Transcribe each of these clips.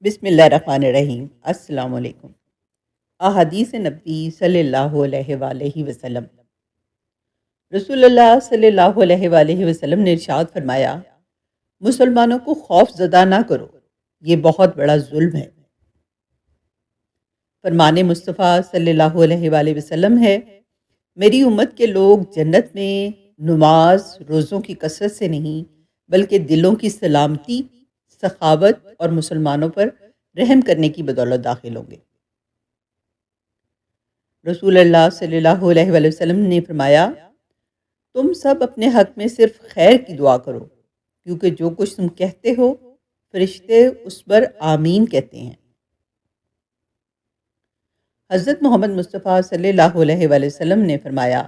بسم اللہ الرحمن الرحیم۔ السلام علیکم۔ احادیث نبی صلی اللہ علیہ وآلہ وسلم۔ رسول اللہ صلی اللہ علیہ وآلہ وسلم نے ارشاد فرمایا، مسلمانوں کو خوف زدہ نہ کرو، یہ بہت بڑا ظلم ہے۔ فرمان مصطفیٰ صلی اللہ علیہ وآلہ وسلم ہے، میری امت کے لوگ جنت میں نماز روزوں کی کثرت سے نہیں بلکہ دلوں کی سلامتی، سخاوت اور مسلمانوں پر رحم کرنے کی بدولت داخل ہوں گے۔ رسول اللہ صلی اللہ علیہ وآلہ وسلم نے فرمایا، تم سب اپنے حق میں صرف خیر کی دعا کرو، کیونکہ جو کچھ تم کہتے ہو فرشتے اس پر آمین کہتے ہیں۔ حضرت محمد مصطفیٰ صلی اللہ علیہ وآلہ وسلم نے فرمایا،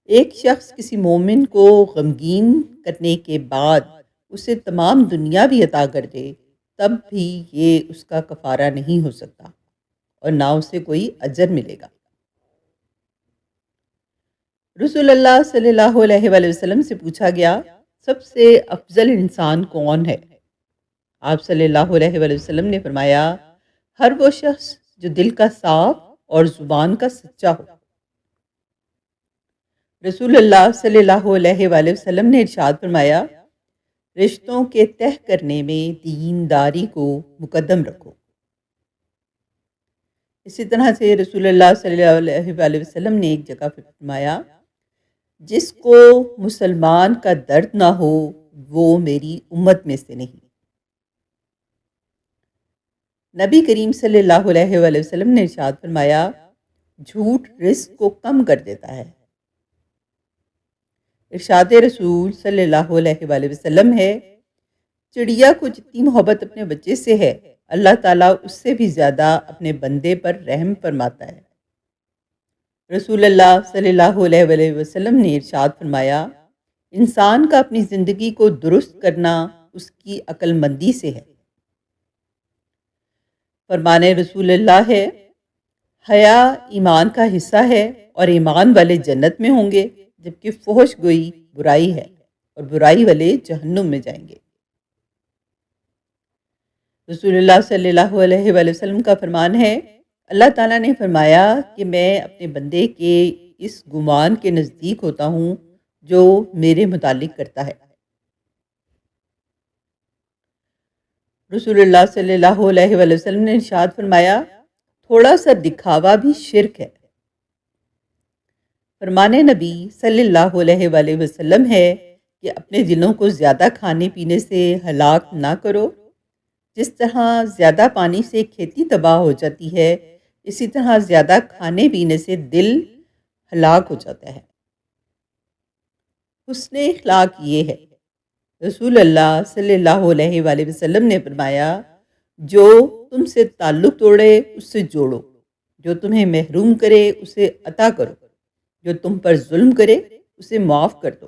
ایک شخص کسی مومن کو غمگین کرنے کے بعد اسے تمام دنیا بھی عطا کر دے تب بھی یہ اس کا کفارہ نہیں ہو سکتا اور نہ اسے کوئی اجر ملے گا۔ رسول اللہ صلی اللہ علیہ وآلہ وسلم سے پوچھا گیا، سب سے افضل انسان کون ہے؟ آپ صلی اللہ علیہ وآلہ وسلم نے فرمایا، ہر وہ شخص جو دل کا صاف اور زبان کا سچا ہو۔ رسول اللہ صلی اللہ علیہ وآلہ وسلم نے ارشاد فرمایا، رشتوں کے تہ کرنے میں دینداری کو مقدم رکھو۔ اسی طرح سے رسول اللہ صلی اللہ علیہ وآلہ وسلم نے ایک جگہ فرمایا، جس کو مسلمان کا درد نہ ہو وہ میری امت میں سے نہیں۔ نبی کریم صلی اللہ علیہ وآلہ وسلم نے ارشاد فرمایا، جھوٹ رزق کو کم کر دیتا ہے۔ ارشاد رسول صلی اللہ علیہ وآلہ وسلم ہے، چڑیا کو جتنی محبت اپنے بچے سے ہے، اللہ تعالیٰ اس سے بھی زیادہ اپنے بندے پر رحم فرماتا ہے۔ رسول اللہ صلی اللہ علیہ وآلہ وسلم نے ارشاد فرمایا، انسان کا اپنی زندگی کو درست کرنا اس کی عقل مندی سے ہے۔ فرمان رسول اللہ ہے، حیا ایمان کا حصہ ہے اور ایمان والے جنت میں ہوں گے، جبکہ فحش گوئی برائی ہے اور برائی والے جہنم میں جائیں گے۔ رسول اللہ صلی اللہ علیہ وآلہ وسلم کا فرمان ہے، اللہ تعالیٰ نے فرمایا کہ میں اپنے بندے کے اس گمان کے نزدیک ہوتا ہوں جو میرے متعلق کرتا ہے۔ رسول اللہ صلی اللہ علیہ وآلہ وسلم نے ارشاد فرمایا، تھوڑا سا دکھاوا بھی شرک ہے۔ فرمان نبی صلی اللہ علیہ وآلہ وسلم ہے کہ اپنے دلوں کو زیادہ کھانے پینے سے ہلاک نہ کرو۔ جس طرح زیادہ پانی سے کھیتی تباہ ہو جاتی ہے، اسی طرح زیادہ کھانے پینے سے دل ہلاک ہو جاتا ہے۔ حسن اخلاق یہ ہے، رسول اللہ صلی اللہ علیہ وآلہ وسلم نے فرمایا، جو تم سے تعلق توڑے اس سے جوڑو، جو تمہیں محروم کرے اسے عطا کرو، جو تم پر ظلم کرے اسے معاف کر دو۔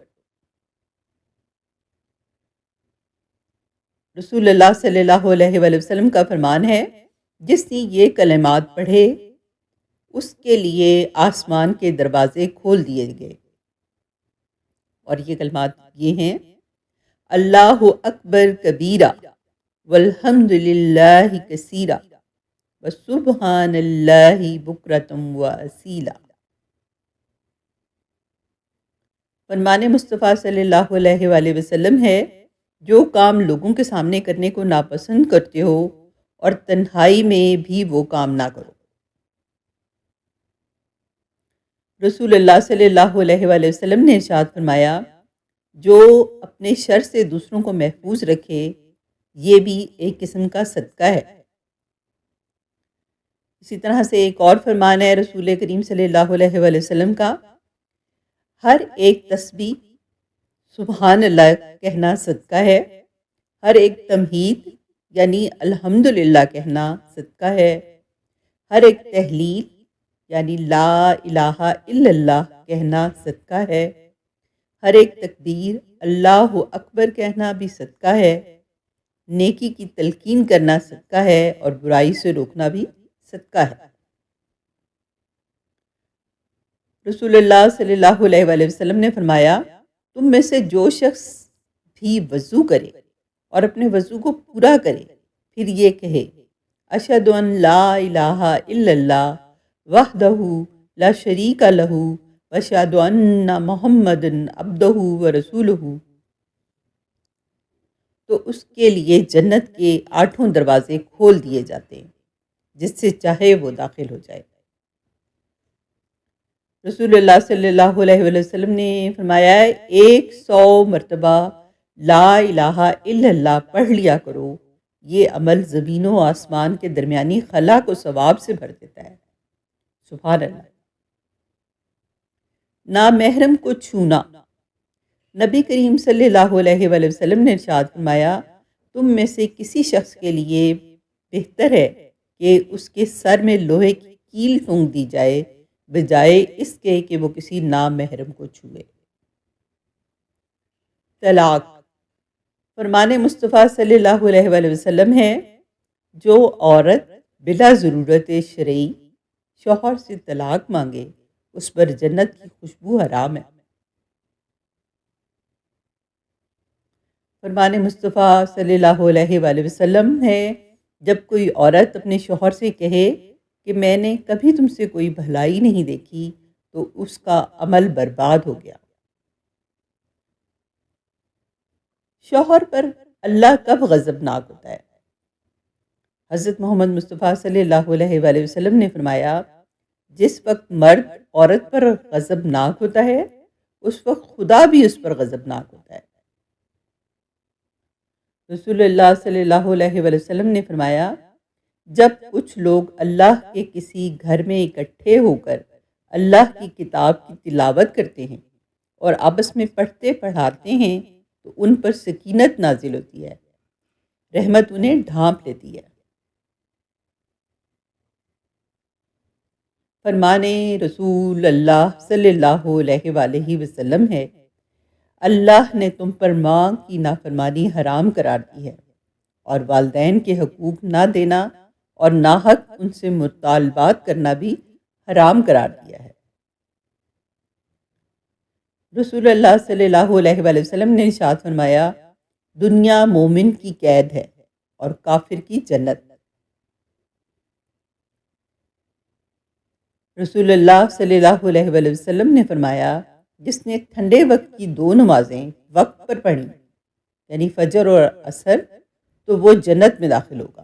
رسول اللہ صلی اللہ علیہ وآلہ وسلم کا فرمان ہے، جس نے یہ کلمات پڑھے اس کے لیے آسمان کے دروازے کھول دیے گئے، اور یہ کلمات یہ ہیں، اللہ اکبر کبیرہ والحمد للہ کثیرہ وسبحان اللہ بکرۃ واصیلا۔ فرمان مصطفیٰ صلی اللہ علیہ وآلہ وسلم ہے، جو کام لوگوں کے سامنے کرنے کو ناپسند کرتے ہو اور تنہائی میں بھی وہ کام نہ کرو۔ رسول اللہ صلی اللہ علیہ وآلہ وسلم نے ارشاد فرمایا، جو اپنے شر سے دوسروں کو محفوظ رکھے یہ بھی ایک قسم کا صدقہ ہے۔ اسی طرح سے ایک اور فرمان ہے رسول کریم صلی اللہ علیہ وآلہ وسلم کا، ہر ایک تسبیح سبحان اللہ کہنا صدقہ ہے، ہر ایک تمہید یعنی الحمدللہ کہنا صدقہ ہے، ہر ایک تحلیل یعنی لا الہ الا اللہ کہنا صدقہ ہے، ہر ایک تکبیر اللہ اکبر کہنا بھی صدقہ ہے، نیکی کی تلقین کرنا صدقہ ہے اور برائی سے روکنا بھی صدقہ ہے۔ رسول اللہ صلی اللہ علیہ وآلہ وسلم نے فرمایا، تم میں سے جو شخص بھی وضو کرے اور اپنے وضو کو پورا کرے پھر یہ کہے اشہد ان لا الہ الا اللہ وحدہ لا شریک لہ واشہد ان محمد عبدہ ورسولہ، تو اس کے لیے جنت کے 8 دروازے کھول دیے جاتے ہیں، جس سے چاہے وہ داخل ہو جائے۔ رسول اللہ صلی اللہ علیہ وآلہ وسلم نے فرمایا ہے 100 مرتبہ لا الہ الا اللہ پڑھ لیا کرو، یہ عمل زمین و آسمان کے درمیانی خلا کو ثواب سے بھر دیتا ہے۔ سبحان اللہ۔ نامحرم کو چھونا۔ نبی کریم صلی اللہ علیہ وآلہ وسلم نے ارشاد فرمایا تم میں سے کسی شخص کے لیے بہتر ہے کہ اس کے سر میں لوہے کی کیل ٹھونک دی جائے بجائے اس کے کہ وہ کسی نامحرم کو چھوئے۔ طلاق۔ فرمان مصطفیٰ صلی اللہ علیہ وآلہ وسلم ہے جو عورت بلا ضرورت شرعی شوہر سے طلاق مانگے اس پر جنت کی خوشبو حرام ہے۔ فرمان مصطفیٰ صلی اللہ علیہ وآلہ وسلم ہے جب کوئی عورت اپنے شوہر سے کہے کہ میں نے کبھی تم سے کوئی بھلائی نہیں دیکھی تو اس کا عمل برباد ہو گیا۔ شوہر پر اللہ کب غضبناک ہوتا ہے؟ حضرت محمد مصطفیٰ صلی اللہ علیہ وآلہ وسلم نے فرمایا جس وقت مرد عورت پر غضبناک ہوتا ہے اس وقت خدا بھی اس پر غضبناک ہوتا ہے۔ رسول اللہ صلی اللہ علیہ وآلہ وسلم نے فرمایا جب کچھ لوگ اللہ کے کسی گھر میں اکٹھے ہو کر اللہ کی کتاب کی تلاوت کرتے ہیں اور آپس میں پڑھتے پڑھاتے ہیں تو ان پر سکینت نازل ہوتی ہے، رحمت انہیں ڈھانپ لیتی ہے۔ فرمان رسول اللہ صلی اللہ علیہ وآلہ وسلم ہے اللہ نے تم پر ماں کی نافرمانی حرام قرار دی ہے اور والدین کے حقوق نہ دینا اور ناحق ان سے مطالبات کرنا بھی حرام قرار دیا ہے۔ رسول اللہ صلی اللہ علیہ وآلہ وسلم نے ارشاد فرمایا دنیا مومن کی قید ہے اور کافر کی جنت۔ رسول اللہ صلی اللہ علیہ وآلہ وسلم نے فرمایا جس نے ٹھنڈے وقت کی 2 نمازیں وقت پر پڑھی یعنی فجر اور عصر تو وہ جنت میں داخل ہوگا۔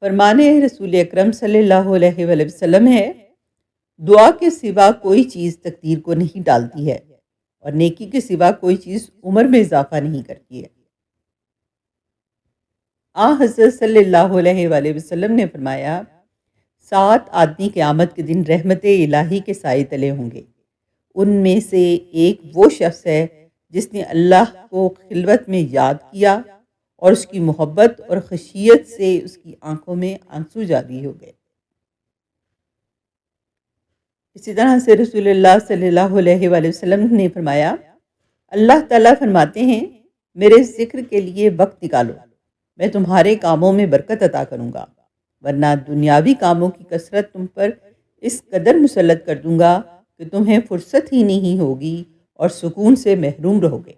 فرمان رسول اکرم صلی اللہ علیہ وآلہ وسلم ہے دعا کے سوا کوئی چیز تقدیر کو نہیں ڈالتی ہے اور نیکی کے سوا کوئی چیز عمر میں اضافہ نہیں کرتی ہے۔ حضرت صلی اللہ علیہ وآلہ وسلم نے فرمایا 7 آدمی قیامت کے دن رحمت الہی کے سائے تلے ہوں گے، ان میں سے ایک وہ شخص ہے جس نے اللہ کو خلوت میں یاد کیا اور اس کی محبت اور خشیت سے اس کی آنکھوں میں آنسو جاری ہو گئے۔ اسی طرح سے رسول اللہ صلی اللہ علیہ وآلہ وسلم نے فرمایا اللہ تعالیٰ فرماتے ہیں میرے ذکر کے لیے وقت نکالو میں تمہارے کاموں میں برکت عطا کروں گا، ورنہ دنیاوی کاموں کی کثرت تم پر اس قدر مسلط کر دوں گا کہ تمہیں فرصت ہی نہیں ہوگی اور سکون سے محروم رہو گے۔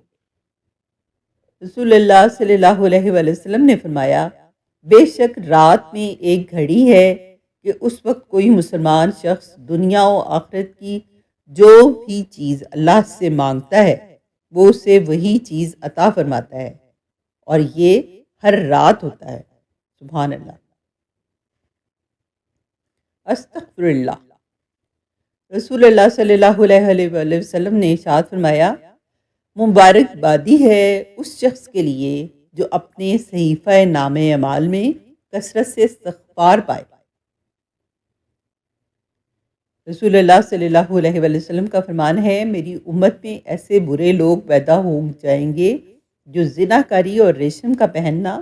رسول اللہ صلی اللہ علیہ وآلہ وسلم نے فرمایا بے شک رات میں ایک گھڑی ہے کہ اس وقت کوئی مسلمان شخص دنیا و آخرت کی جو بھی چیز اللہ سے مانگتا ہے وہ اسے وہی چیز عطا فرماتا ہے، اور یہ ہر رات ہوتا ہے۔ سبحان اللہ۔ استغفر اللہ۔ رسول اللہ صلی اللہ علیہ وآلہ وسلم نے ارشاد فرمایا مبارک بادی ہے اس شخص کے لیے جو اپنے صحیفہ نام اعمال میں کثرت سے استغفار پائے۔ رسول اللہ صلی اللہ علیہ وآلہ وسلم کا فرمان ہے میری امت میں ایسے برے لوگ پیدا ہو جائیں گے جو زنا کاری اور ریشم کا پہننا،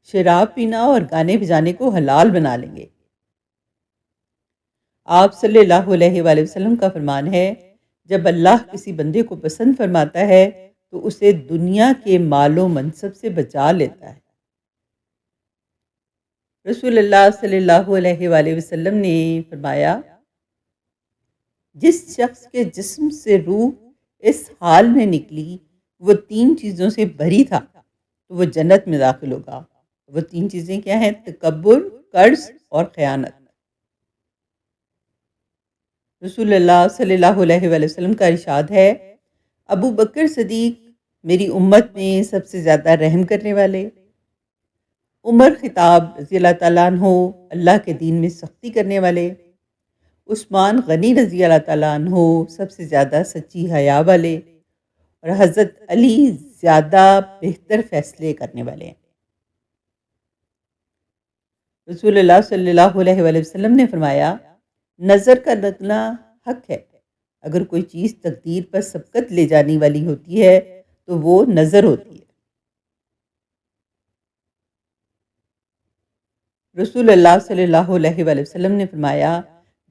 شراب پینا اور گانے بجانے کو حلال بنا لیں گے۔ آپ صلی اللہ علیہ وآلہ وسلم کا فرمان ہے جب اللہ کسی بندے کو پسند فرماتا ہے تو اسے دنیا کے مال و منصب سے بچا لیتا ہے۔ رسول اللہ صلی اللہ علیہ وآلہ وسلم نے فرمایا جس شخص کے جسم سے روح اس حال میں نکلی وہ 3 چیزوں سے بری تھا تو وہ جنت میں داخل ہوگا۔ وہ 3 چیزیں کیا ہیں؟ تکبر، قرض اور خیانت۔ رسول اللہ صلی اللہ علیہ وآلہ وسلم کا ارشاد ہے، ابو بکر صدیق میری امت میں سب سے زیادہ رحم کرنے والے، عمر خطاب رضی اللہ تعالیٰ عنہ اللہ کے دین میں سختی کرنے والے، عثمان غنی رضی اللہ تعالیٰ عنہ سب سے زیادہ سچی حیا والے، اور حضرت علی زیادہ بہتر فیصلے کرنے والے ہیں۔ رسول اللہ صلی اللہ علیہ وآلہ وسلم نے فرمایا، نظر کا لگنا حق ہے۔ اگر کوئی چیز تقدیر پر سبقت لے جانے والی ہوتی ہے تو وہ نظر ہوتی ہے۔ رسول اللہ صلی اللہ علیہ وآلہ وسلم نے فرمایا،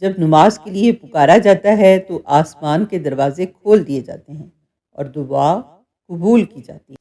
جب نماز کے لیے پکارا جاتا ہے تو آسمان کے دروازے کھول دیے جاتے ہیں اور دعا قبول کی جاتی ہے۔